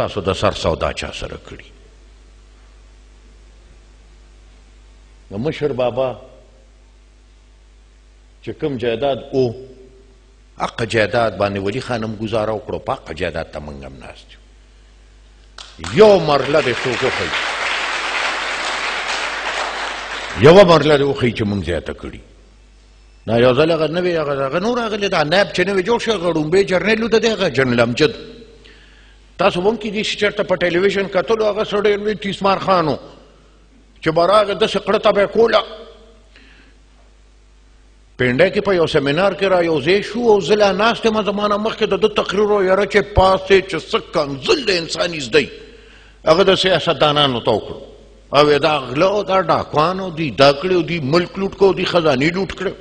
تاسو د سر سودا چا سره کړي. د مشر بابا چې کوم جایداد او حق جایداد باندې ولی خانم گزاره وکړو، په حق جایداد ته موږ هم ناست یو مرله دې څوک وښیي، یوه مرله دې وښیي چې موږ زیاته کړي. دا یو ځل هغه نوی هغه نور راغلی دا نایب چې نوی جوړ شو هغه ړومبی جرنیل و د دې هغه جنرال امجد. تاسو هم کیدای شي چېرته په ټلویزیون کتلو هغه سړی لوی تیسمار خان و چې به راغی داسې قړته به یې کوله. پینډه کې په یو سیمینار کې را یو ځای شو او زه لا ناست یم زمانه مخکې د ده تقریر و یاره چې پاسې چې څه کنځل د انسان زده هغه د سیاستدانانو ته وکړو او دا غله او دا ډاکوان او دوی دا کړي او دوی ملک لوټ کړو دوی خزانې لوټ کړو.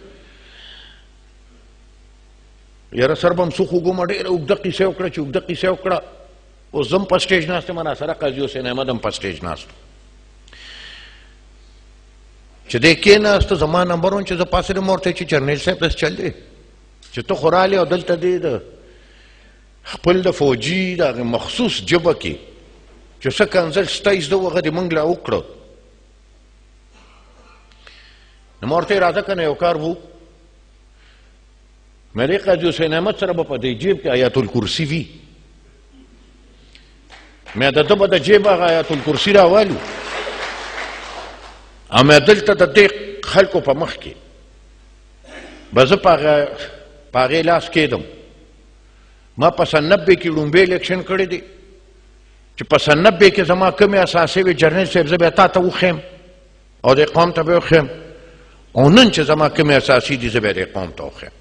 یاره سر به هم څوک وګومه ډېره اوږده قیسه وکړه چې اوږده قیسه وکړه. اوس زه هم په سټیج ناست یم راسره قاضي حسین احمد هم په سټیج ناست چې دی کېناسته زما نمبر ون چې زه پاسېدم ورته چې جرنیل صاحب داسې چل دی چې ته خو رالې او دلته دی د خپل د فوجي د هغې مخصوص ژبه کې چې څه کنځل ستا زده و هغه دې موږ لا وکړه. نو ما ورته یې راځه که نه یو کار وو مې دې قاضي حسین احمد سره به په دې جیب کې آیات الکرسي وي مې د ده به د جیب هغه آیات الکرسي راوالو او مې دلته د دې خلکو په مخ کې به زه په هغې لاس کېدم. ما په سن 90 کې لومبی الیکشن کړی دی چې په سن 90 کې زما کومې اساسې وې جرنیل صاحب زه بیا تا ته وښیم او دې قوم ته به وښیم او نن چې زما کومې اساسي دي زه بیا دې قوم ته وښیم.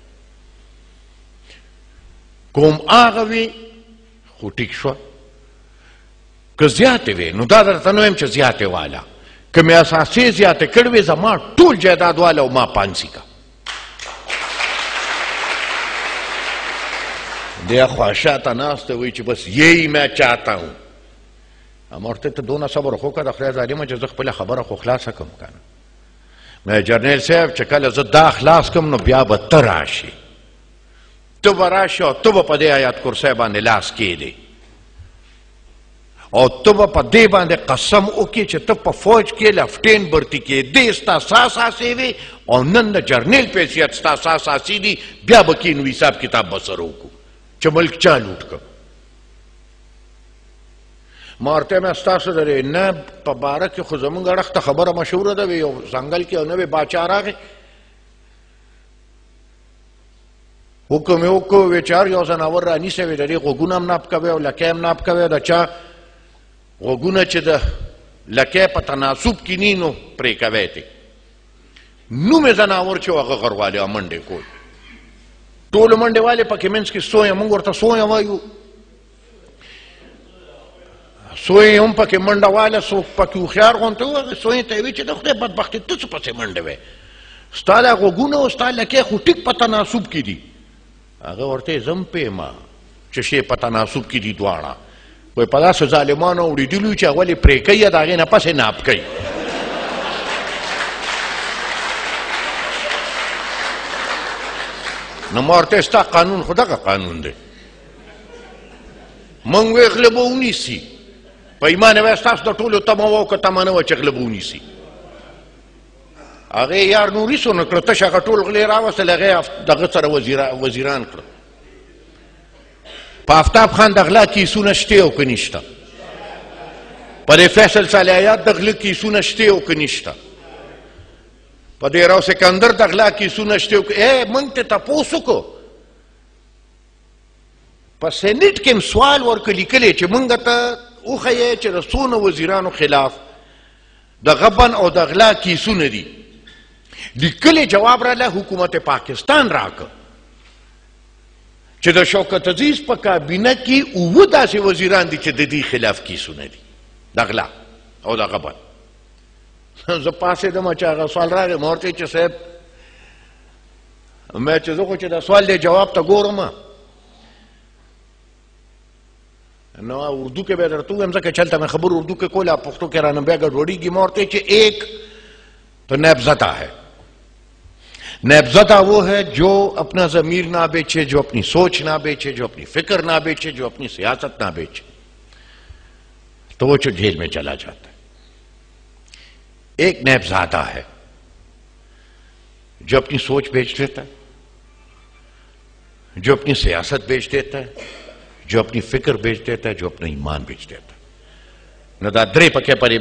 کوم هغه وي خو ټیک شوه که زیاتې وې نو دا درته نه وایم چې زیاتې واله که مې اساسې زیاتې کړې وې زما ټول جایداد واله او ما پانسي کا. دی خواهشاته ناسته وایي چې بس یی میں چاہتا ہوں. ما ورته ته دونه صبر خو که د خدای ظالمه چې زه خپله خبره خو خلاصه کړم که نه مې جرنیل صاحب چې کله زه دا خلاص کړم نو بیا به ته راشي ته به راشي او ته به په دې آیات کرسی باندې لاس کېدې او ته به په دې باندې قسم وکړې چې ته په فوج کې لفټین برتي کېدې ستا اساسې وې او نن د جرنیل په حیثیت ستا اساسې دي بیا به کینو حساب کتاب به سره وکړو چې ملک چا لوټ کړ. ما ورته مې ستاسو د نه په باره کې خو زمونږ اړخ ته خبره مشهوره ده یو ځنګل کې یو نوی باچا راغی حکم یې وکړو ویې چې هر یو ځناور رانیسئ وې د دې غوږونه هم ناب کوئ او لکۍ هم ناب کوئ د چا غوږونه چې د لکۍ په تناسب کې ني نو پرې کوئ تې نوم یې ځناور چې و هغه غروالې منډې کول ټولو منډې والې پکې منځ کې سویه موږ ورته سویه وایو سویې هم پکې منډه واله څوک پکې هوښیار غونته و هغې سویې ته یې وایي چې د خدای بدبختي ته څه پسې منډه وې ستا دا غوږونه او ستا لکۍ خو ټیک په تناسب کې دي. هغه ورته یې زه هم پوهېمه چې شی په تناسب کې دي دواړه وایي په داسې ظالمانو اورېدلي چې هغه ولې پرې کوي یا د هغې نه پسې ناب کوي. نو ما ورته ستا قانون خو دغه قانون دی موږ وایي غله به ونیسي په ایمان یې وایي ستاسو د ټولو تمه وه او که تمه نه وه چې غله به ونیسي. هغې یار نوري سو نه کړه تش هغه ټول غلې راوستل هغې دغه سره وزیران کړه. په آفتاب خان د غلا کیسونه شته او که نشته په دې فیصل صالحیات د غله کیسونه شته او که نشته په دې راو سکندر د غلا کیسونه شته او که موږ ته تپوس وکړو په سینټ کې هم سوال ورکړه لیکلی چې موږ ته وښیئ چې د څونه وزیرانو خلاف د غبن او د غلا کیسونه دي. لیکلی جواب راله حکومت پاکستان راکړه چې د شوکت عزیز په کابینه کې 7 داسې وزیران دي چې د دې خلاف کیسونه دي د غلا او د غبن. زه پاسېدم چې هغه سوال راغی ما ورته چې صاحب مې چې زه خو چې د سوال دی جواب ته ګورم نو اردو کې به درته ووایم ځکه چې هلته مې خبر اردو کې کوله پښتو کې رانه بیا ګډوډېږي. ما ورته چې ایک تو نیب زدہ ہے نیب زدہ وہ ہے جو اپنا ضمیر نہ بیچے جو اپنی سوچ نہ بیچے جو اپنی فکر نہ بیچے جو اپنی سیاست نہ بیچے. तो वो जेल में चला जाता है। एक नैबजादा है जो अपनी सोच बेच देता है, जो अपनी सियासत बेच देता है, जो अपनी फिक्र बेच देता है, जो अपना ईमान बेच देता है। न दा द्रे पके परे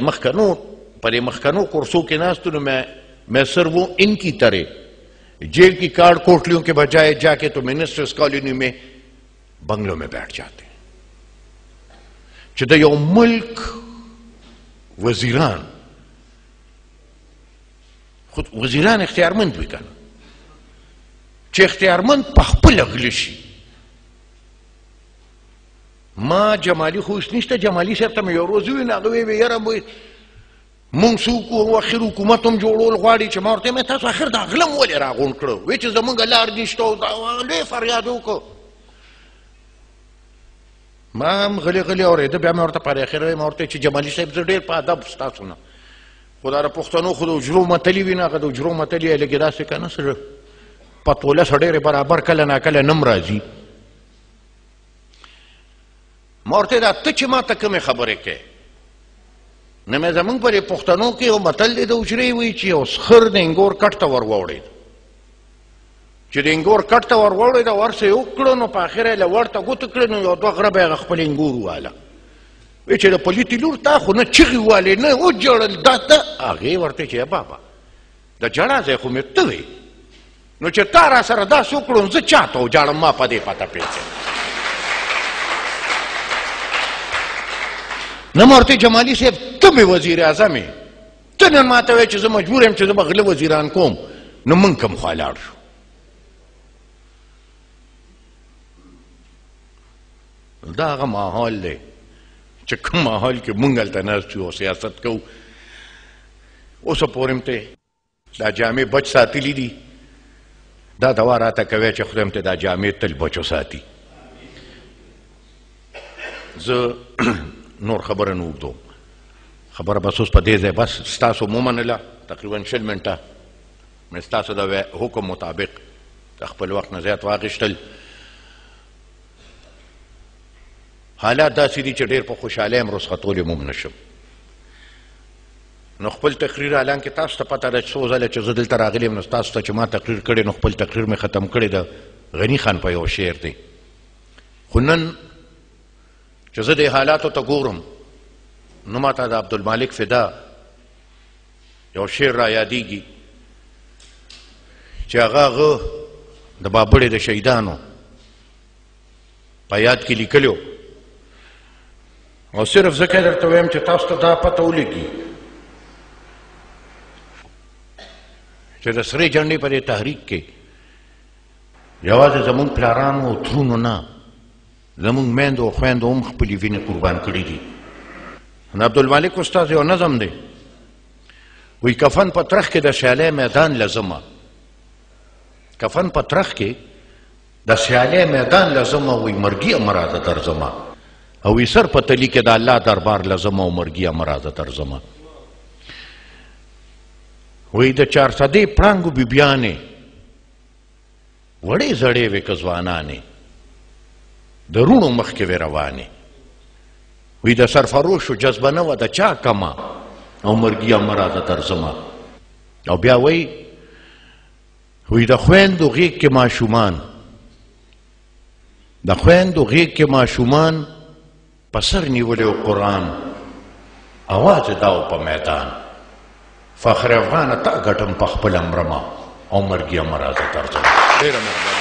मखकनो कुर्सों के नास्तु न मैं सर वो इनकी तरह जेल की कार्ड कोटलियों के बजाय जाके तो मिनिस्टर्स कॉलोनी में बंगलों में बैठ जाते हैं। चुदा यो मुल्क वजीरान खुद वजीरान इख्तियारमंद भी करना चे इख्तियारमंद पखपल अगलिशी मां जमाली खुश निश्ता जमाली साहब तम यो रोज हुई ना गवे वे यार मुंसू को आखिर हुकूमत हम जोड़ोल गाड़ी च मारते में था आखिर दाखलम वो ले रागुन करो वे च जमंग लार निश्तो ले फरियादों को मां गले गले और इधर ब्याह में औरत पारे आखिर में औरतें च जमाली साहब से ढेर पादब स्टा सुना खुदा रा पुख्तनो खुद उजरो मतली भी ना कद उजरो मतली है लेकिन रास्ते का ना सर पतोला सड़े बराबर कल ना कल नमराजी मौरते दा तच मा तक में खबर है के न मैं जमंग पर पुख्तनों के वो मतल दे उजरे हुई ची उस खर ने इंगोर कटता वर वोड़े ची इंगोर कटता वर वोड़े दा वर से उकड़ो नो पाखिरे ले वरता गुतकड़े नो यो दो गरबे खपल इंगोर वाला वे चे पलिती लूरता खु न चिगी वाले न उजड़ल दाता आगे वरते चे बाबा दा जड़ा से खु में तवे नो चे तारा सर दा सुकड़ो ज चातो जाड़ मा पदे पता पेचे न मरते जमाली से तुम्हें वजीर आजम है तन माता वे चीज मजबूर है चीज अगले वजीरान कोम न मंकम ख्वालाड़ दागा माहौल ले चक्कम माहौल के मंगल तनाजू सियासत को उस पोरमते दा जामे बच साथी ली दी दा दवा राता कवे चखरमते दा जामे तल बचो साथी नोर खबर नूदो खबर बस उस पदे है बस स्टासो मोमन ला तकरीबन 6 मिनटा मैं स्टासो दा हुक्म मुताबिक तखपल वक्त न ज़्यादा वागिश्तल हालात दा सीधी चढ़ेर पर खुशहाले हम रुसखतोल मुमनशम नखपल तकरीर आलान के तास पता रह सोजल चजदल तरागले में तास चमा तकरीर करे नखपल तकरीर में खत्म करे दा गनी खान पे शेर दे खुनन जज़द हालात तो तगोरम नुमाता दा अब्दुल मालिक फिदा यो शेर रा यादीगी चागा गो द बाबड़े द शहीदानो पायाद की लिखलो और सिर्फ ज़िक्र तो वेम चतास्त दा पता उलेगी चरसरे जंडे पर तहरीक के जवाज जमुन प्लारानो थ्रूनो ना जमुन मेंदो ख्वेंदो खपली विने कुर्बान करी दी अब्दुल मालिक उस्ताद यो नजम दे वही कफन पत्रख के दशयाले मैदान लजमा कफन पत्रख के दशयाले मैदान लजमा वही मर्गी अमराज तर्जमा और सर पतली के दाल्ला दरबार लजमा मर्गी अमराज तर्जमा वही द 400 प्रांगु बिबियाने वड़े जड़े वे कजवाना ने दरूणों मख के वे रवाने वही द सरफरोश जज्बा न व द चा कमा और मर्गिया मरादा तर्जमा और ब्या वही हुई द ख्वेंदो गीक के माशुमान द ख्वेंदो गीक के माशुमान पसर निवले कुरान आवाज दाओ प मैदान फख्र अफगान ता घटम पखपल अमरमा और मर्गिया मरादा तर्जमा